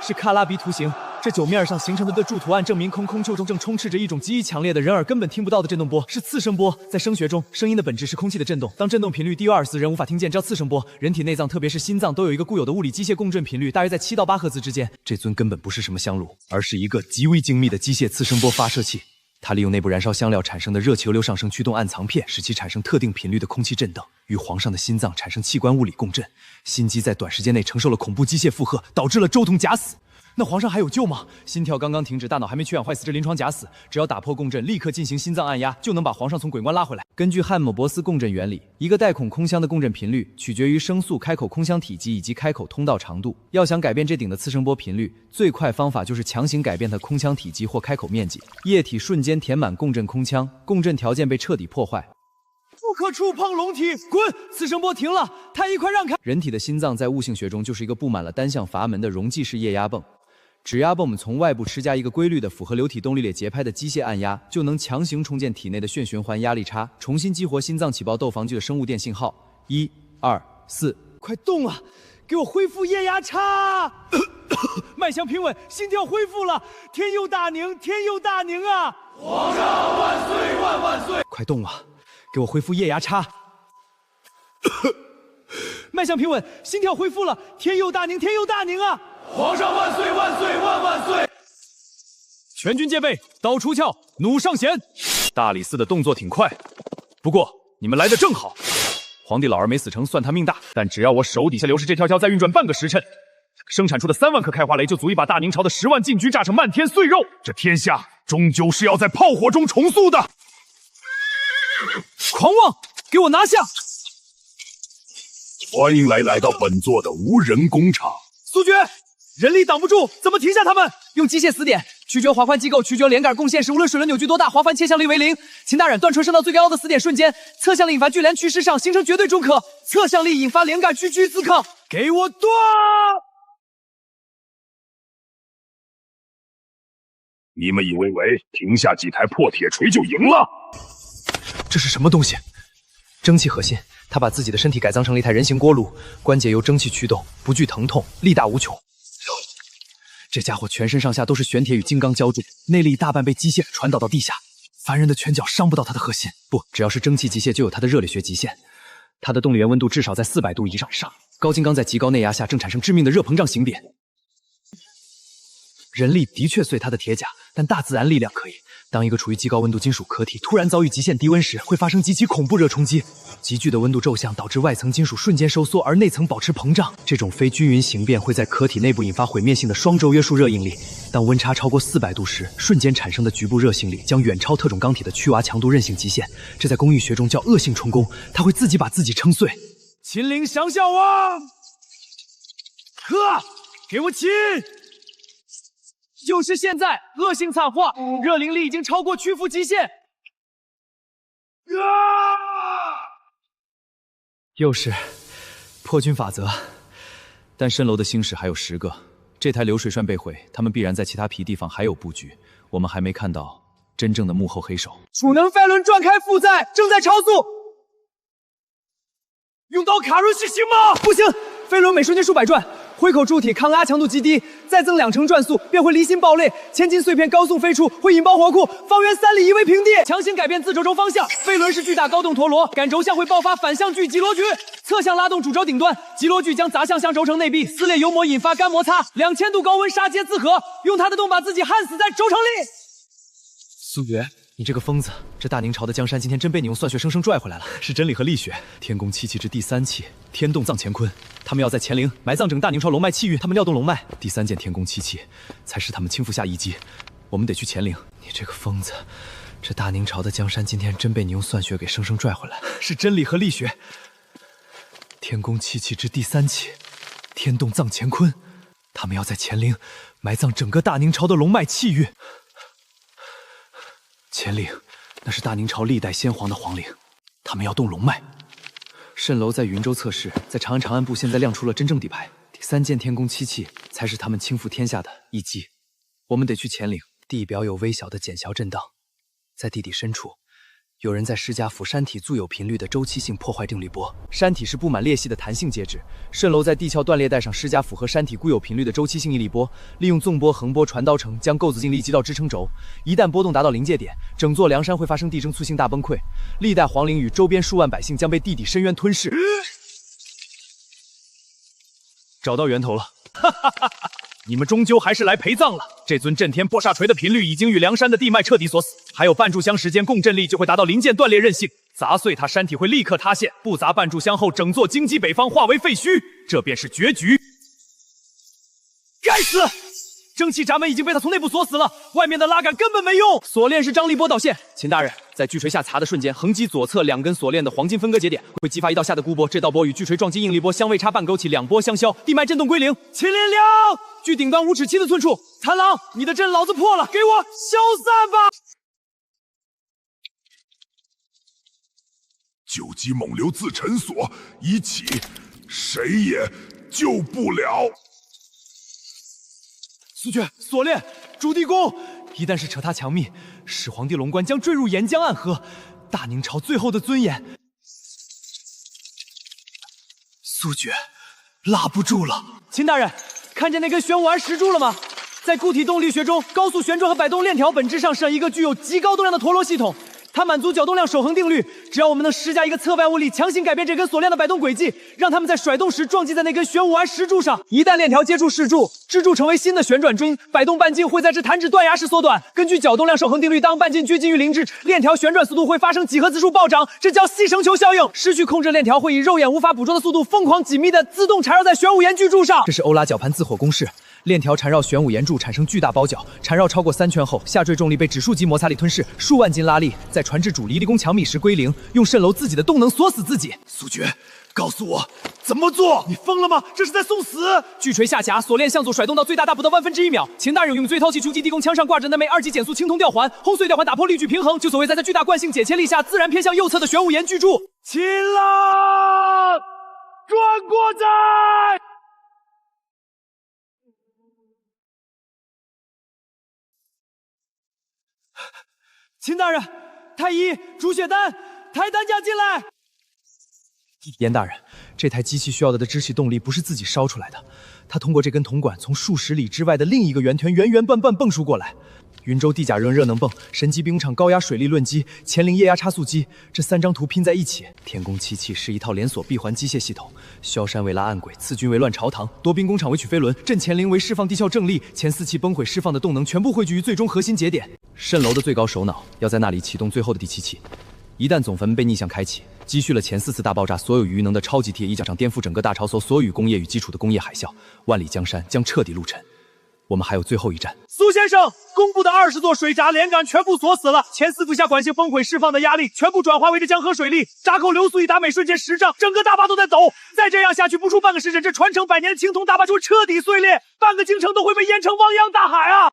是喀拉比图形，这9面上形成的柱图案证明空就中正充斥着一种极其强烈的人耳根本听不到的震动波，是次声波。在声学中，声音的本质是空气的震动，当震动频率低于224，人无法听见，叫次声波。人体内脏特别是心脏都有一个固有的物理机械共振频率，大约在7到8赫兹之间。这尊根本不是什么香炉，而是一个极为精密的机械次声波发射器。它利用内部燃烧香料产生的热气流上升驱动暗藏片，使其产生特定频率的空气震荡，与皇上的心脏产生器官物理共振。心肌在短时间内承受了恐怖机械负荷，导致了周通假死。那皇上还有救吗？心跳刚刚停止，大脑还没缺氧坏死，这临床假死，只要打破共振，立刻进行心脏按压，就能把皇上从鬼关拉回来。根据汉姆伯斯共振原理，一个带孔空腔的共振频率取决于声速、开口空腔体积以及开口通道长度。要想改变这顶的次声波频率，最快方法就是强行改变它空腔体积或开口面积，液体瞬间填满共振空腔，共振条件被彻底破坏。不可触碰龙体，滚！次声波停了，太医快让开！人体的心脏在悟性学中就是一个布满了单向阀门的容积式液压泵。指压泵从外部施加一个规律的符合流体动力列节拍的机械按压，就能强行重建体内的旋循环压力差，重新激活心脏，起爆窦房距的生物电信号。1、2、4，快动啊！给我恢复液压差！脉象平稳，心跳恢复了！天佑大宁，天佑大宁啊！皇上万岁万万岁！快动啊！给我恢复液压差！脉象平稳，心跳恢复了！天佑大宁，天佑大宁啊！皇上万岁万岁万万岁！全军戒备，刀出鞘，弩上弦。大理寺的动作挺快，不过你们来的正好。皇帝老儿没死成，算他命大。但只要我手底下流氏这条桥再运转半个时辰，生产出的3万颗开花雷就足以把大宁朝的10万禁军炸成漫天碎肉。这天下终究是要在炮火中重塑的。狂妄，给我拿下！欢迎来到本座的无人工厂。苏决，人力挡不住，怎么停下他们？用机械死点，曲折滑环机构曲折连杆贡献时，无论水轮扭矩多大，滑环切向力为0。秦大人，断锤升到最高的死点瞬间，侧向力引发巨连区失上，形成绝对中可。侧向力引发连杆区自抗，给我断！你们以为停下几台破铁锤就赢了？这是什么东西？蒸汽核心，他把自己的身体改造成了一台人形锅炉，关节由蒸汽驱动，不惧疼痛，力大无穷。这家伙全身上下都是玄铁与金刚浇筑，内力大半被机械传导到地下，凡人的拳脚伤不到他的核心。不，只要是蒸汽机械，就有他的热力学极限。他的动力源温度至少在400度以上。高金刚在极高内压下正产生致命的热膨胀形变。人力的确碎他的铁甲，但大自然力量可以。当一个处于极高温度金属壳体突然遭遇极限低温时，会发生极其恐怖热冲击。急剧的温度骤降导致外层金属瞬间收缩，而内层保持膨胀。这种非均匀形变会在壳体内部引发毁灭性的双轴约束热应力。当温差超过400度时，瞬间产生的局部热性力将远超特种钢体的屈娃强度韧性极限。这在工艺学中叫恶性冲攻，它会自己把自己撑碎。秦岭降效王，呵，给我起！就是现在，恶性惨化，热灵力已经超过屈服极限。又是破军法则，但蜃楼的星矢还有10个，这台流水栓被毁，他们必然在其他皮地方还有布局，我们还没看到真正的幕后黑手。储能飞轮转开负载，正在超速，用刀卡入去行吗？不行，飞轮每瞬间数百转。挥口柱体抗拉强度极低，再增2成转速便会离心爆裂，千斤碎片高速飞出，会引爆火库，方圆3里夷为平地。强行改变自轴轴方向，飞轮是巨大高动陀螺，杆轴向会爆发反向距极螺矩，侧向拉动主轴顶端，极螺矩将砸向轴承内壁，撕裂油膜引发干摩擦，2000度高温杀接自合，用它的洞把自己焊死在轴承里。苏决，你这个疯子！这大宁朝的江山今天真被你用算学生生拽回来了，是真理和力学。天宫七气之第3气，天动藏乾坤。他们要在乾陵埋葬整个大宁朝龙脉气运，他们调动龙脉，第3件天宫七气才是他们倾覆下一击。我们得去乾陵。你这个疯子！这大宁朝的江山今天真被你用算学给生生拽回来了，是真理和力学。天宫七气之第3气，天动藏乾坤。他们要在乾陵埋葬整个大宁朝的龙脉气运。乾陵，那是大宁朝历代先皇的皇陵，他们要动龙脉。蜃楼在云州测试，在长安长安部现在亮出了真正底牌，第3件天宫七气才是他们倾覆天下的一击。我们得去乾陵，地表有微小的减小震荡，在地底深处，有人在施加辅山体固有频率的周期性破坏定律波。山体是布满裂隙的弹性介质，蜃楼在地壳断裂带上施加符合山体固有频率的周期性应力波，利用纵波、横波传导程将构子静力击到支撑轴。一旦波动达到临界点，整座梁山会发生地震促性大崩溃，历代皇陵与周边数万百姓将被地底深渊吞噬。找到源头了，哈哈哈哈！你们终究还是来陪葬了。这尊震天破煞锤的频率已经与梁山的地脉彻底锁死，还有半炷香时间，共振力就会达到临界断裂韧性，砸碎它山体会立刻塌陷，不砸半炷香后，整座京畿北方化为废墟，这便是绝局。该死！蒸汽闸门已经被他从内部锁死了，外面的拉杆根本没用。锁链是张力波导线，秦大人在巨锤下砸的瞬间，横击左侧2根锁链的黄金分割节点，会激发一道下的孤波，这道波与巨锤撞击应力波相位差半勾起，2波相消，地脉震动归零。秦连亮，距顶端5尺7的寸处，残狼，你的阵老子破了，给我消散吧9级猛流自沉锁一起，谁也救不了。苏决，锁链，主地宫，一旦是扯他强密，始皇帝龙冠将坠入岩浆暗河，大宁朝最后的尊严。苏决，拉不住了。秦大人，看见那根玄武丸石柱了吗？在固体动力学中，高速旋转和摆动链条本质上是一个具有极高动量的陀螺系统。它满足角动量守恒定律，只要我们能施加一个侧外物力，强行改变这根锁链的摆动轨迹，让它们在甩动时撞击在那根玄武丸石柱上。一旦链条接触石柱，支柱成为新的旋转锥，摆动半径会在这弹指断崖时缩短。根据角动量守恒定律，当半径趋近于0至，链条旋转速度会发生几何次数暴涨，这叫细绳球效应。失去控制，链条会以肉眼无法捕捉的速度疯狂紧密的自动缠绕在玄武岩巨柱上。这是欧拉绞盘自火公式。链条缠绕玄武岩柱，产生巨大包角，缠绕超过3圈后，下坠重力被指数级摩擦力吞噬，数万斤拉力在传至主离离宫墙壁时归零，用蜃楼自己的动能锁死自己。苏决，告诉我怎么做？你疯了吗？这是在送死！巨锤下夹，锁链向左甩动到最大不到1/1秒。秦大人用最韬气出击地宫墙上挂着那枚2级减速青铜吊环，轰碎吊环打破力矩平衡，就所谓在巨大惯性解切力下自然偏向右侧的玄武岩巨柱。秦朗，转过来！秦大人，太医朱血丹，抬担架进来。严大人，这台机器需要的支气动力不是自己烧出来的，它通过这根铜管从数十里之外的另一个圆团源源迸输过来。云州地甲热热能泵、神级冰场高压水力论机、乾陵液压差速机，这3张图拼在一起，天宫七器是一套连锁闭环机械系统。萧山为拉暗轨，次军为乱朝堂，多兵工厂为取飞轮，镇乾陵为释放地壳正力，前4期崩毁释放的动能全部汇聚于最终核心节点。蜃楼的最高首脑要在那里启动最后的第7期，一旦总坟被逆向开启，积蓄了前4次大爆炸所有余能的超级铁一掌上颠覆整个大潮所所有工业与基础的工业海啸，万里江山将彻底陆沉。我们还有最后一战。苏先生，公布的20座水闸连杆全部锁死了，前4副下管线崩毁释放的压力全部转化为这江河水力，闸口流速已达每瞬间10丈，整个大坝都在抖。再这样下去，不出半个时辰，这传承100年的青铜大坝就会彻底碎裂，半个京城都会被淹成汪洋大海啊！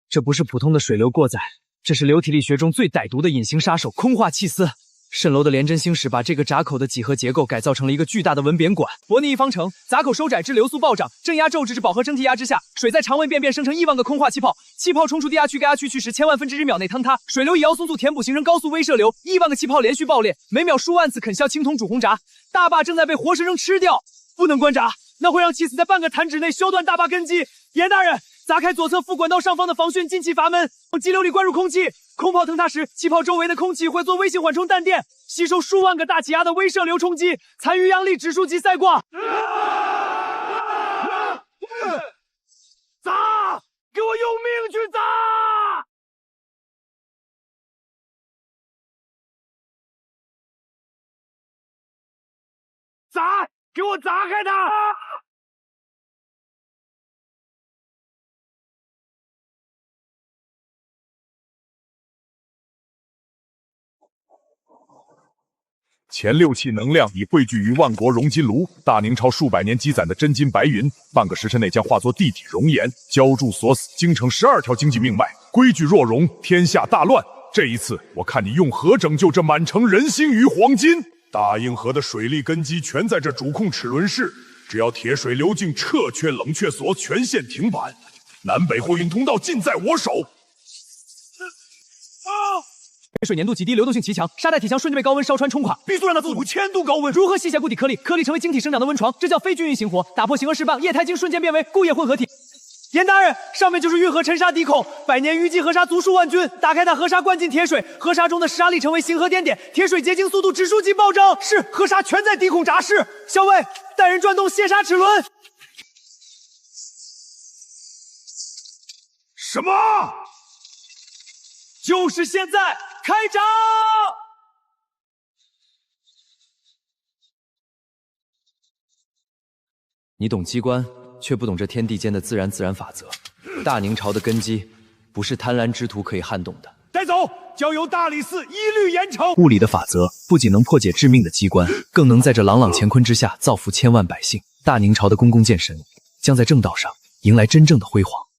这不是普通的水流过载，这是流体力学中最歹毒的隐形杀手——空化气丝。蜃楼的廉贞星矢把这个闸口的几何结构改造成了一个巨大的纹扁管，伯尼一方程，闸口收窄至流速暴涨，正压骤至饱和蒸屉压之下，水在肠胃便生成亿万个空化气泡，气泡冲出地压区，该压区时千万分之1秒内坍塌，水流以凹松速填补形成高速微射流，亿万个气泡连续爆裂，每秒数万次啃削青铜主红闸，大坝正在被活生生吃掉，不能关闸，那会让气死在半个弹指内，削断大坝根基。严大人，砸开左侧副管道上方的防眩进气阀门，往激流里灌入空气。空炮腾塌时，气泡周围的空气会做微型缓冲弹垫，吸收数万个大气压的微射流冲击，残余扬力指数级赛挂。砸！给我用命去砸！砸！给我砸开它！前6气能量已汇聚于万国熔金炉，大宁朝数百年积攒的真金白银，半个时辰内将化作地底熔岩，浇筑锁死京城12条经济命脉。规矩若容，天下大乱。这一次，我看你用何拯救这满城人心与黄金？大英河的水利根基全在这主控齿轮室，只要铁水流进，撤却冷却锁，全线停板。南北货运通道尽在我手。水粘度极低，流动性极强，沙袋体墙瞬间被高温烧穿冲垮，必须让它自5000度高温。如何吸下固体颗粒？颗粒成为晶体生长的温床，这叫非均匀行活，打破形而释放，液态晶瞬间变为固液混合体。严大人，上面就是运河沉沙底孔，100年淤积河沙足数万吨，打开它，河沙灌进铁水，河沙中的沙粒成为形河点点，铁水结晶速度指数级暴涨。是，河沙全在底孔闸室。校尉，带人转动泄沙齿轮。什么？就是现在！开闸！你懂机关，却不懂这天地间的自然法则。大宁朝的根基，不是贪婪之徒可以撼动的。带走，交由大理寺一律严惩。物理的法则不仅能破解致命的机关，更能在这朗朗乾坤之下造福千万百姓。大宁朝的公共建神，将在正道上迎来真正的辉煌。